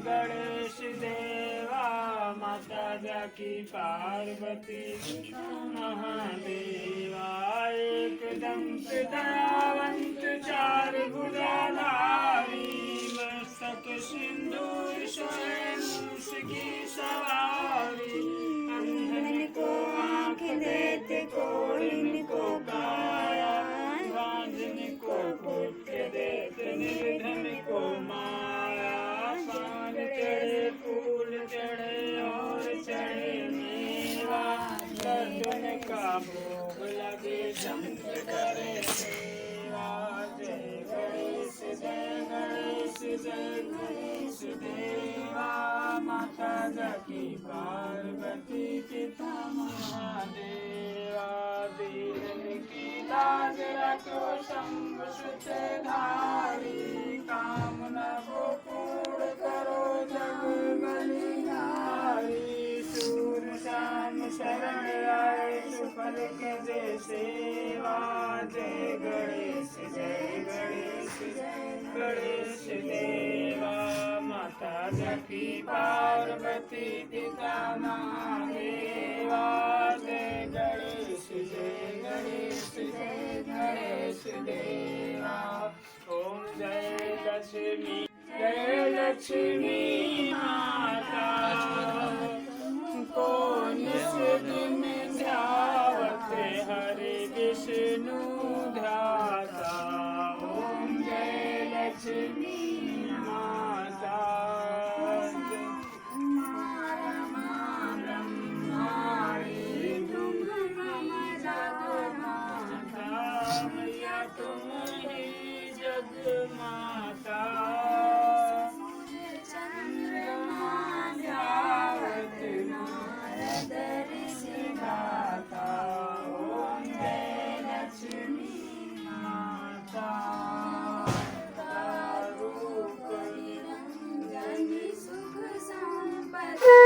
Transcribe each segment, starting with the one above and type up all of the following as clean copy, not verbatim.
गणेश देवा माता जाकी पार्वती महादेवा एकदम दयावंत चार भुजाधारी मस्तक सिंदूर स्वयं मूष की सवारी अंधन को आँख देते कोढ़िन को काया बांझन को पुत्र देते निर्धन को माया पान चढ़े फूल चढ़े और चढ़े मेवा दर्शन का भोग लगे संत करे सेवा जय गणेश जय गणेश जय गणेश देवा माता जाकी पार्वती पिता महादेवा दीन की लाज रखो शंभ सुतधारी कामना को पूर्ण करो जग बलिहारी सूर श्याम शरण आए सुफल के जय सेवा जय गणेश जय गणेश जय गणेश देवा माता जाकी पार्वती पिता महादेवा जय गणेश जय गणेश जय गणेश देवा ओम जय लक्ष्मी माता को निस दिन ध्यावत हरि विष्णु ध्याता ओम जय लक्ष्मी माता माता चंद्रमा ध्यावत नारद ऋषि गाता ओम जय लक्ष्मी माता रूप निरंजन सुख संपत्ति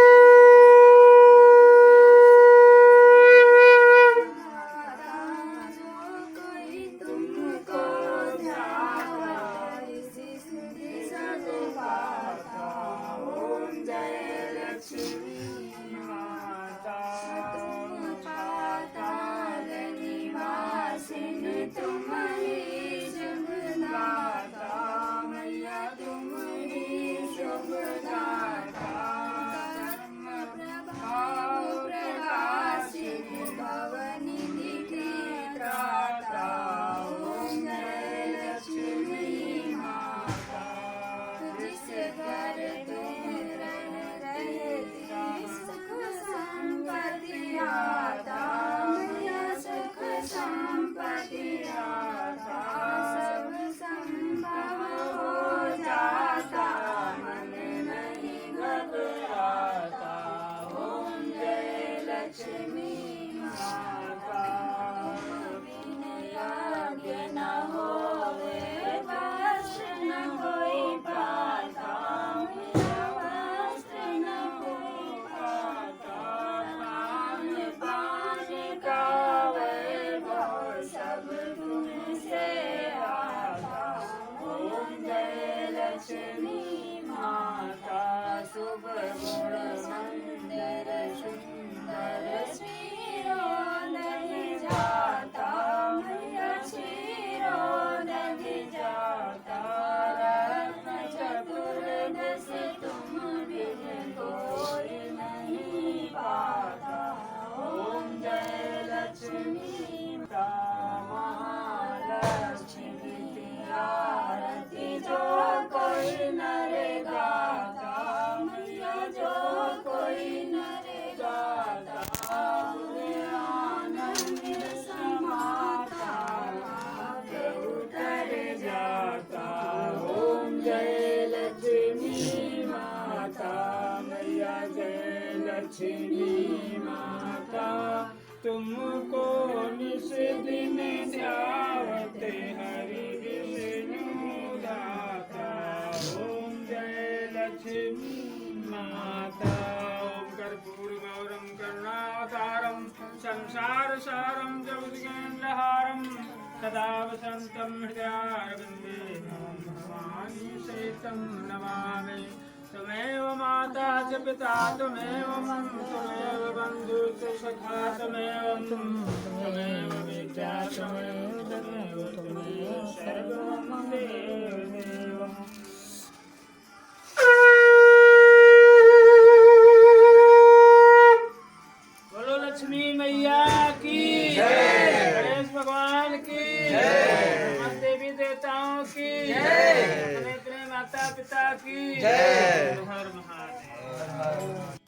लक्ष्मी माता तुमको निस दिन ध्यावते हरि विष्णु दाता ओम जय लक्ष्मी माता ओम कर्पूर गौरम करुणावतारम संसार सारम जगद्गेन्द्रहारम सदा वसंतम हृदयारविंदे भवानी तं नमामि त्वमेव माता च पिता त्वमेव त्वमेव बन्धुश्च सखा त्वमेव विद्या त्वमेव सर्वं देवदेवम् बोलो लक्ष्मी मैया की गणेश भगवान की देवी देवताओं की अपने माता पिता की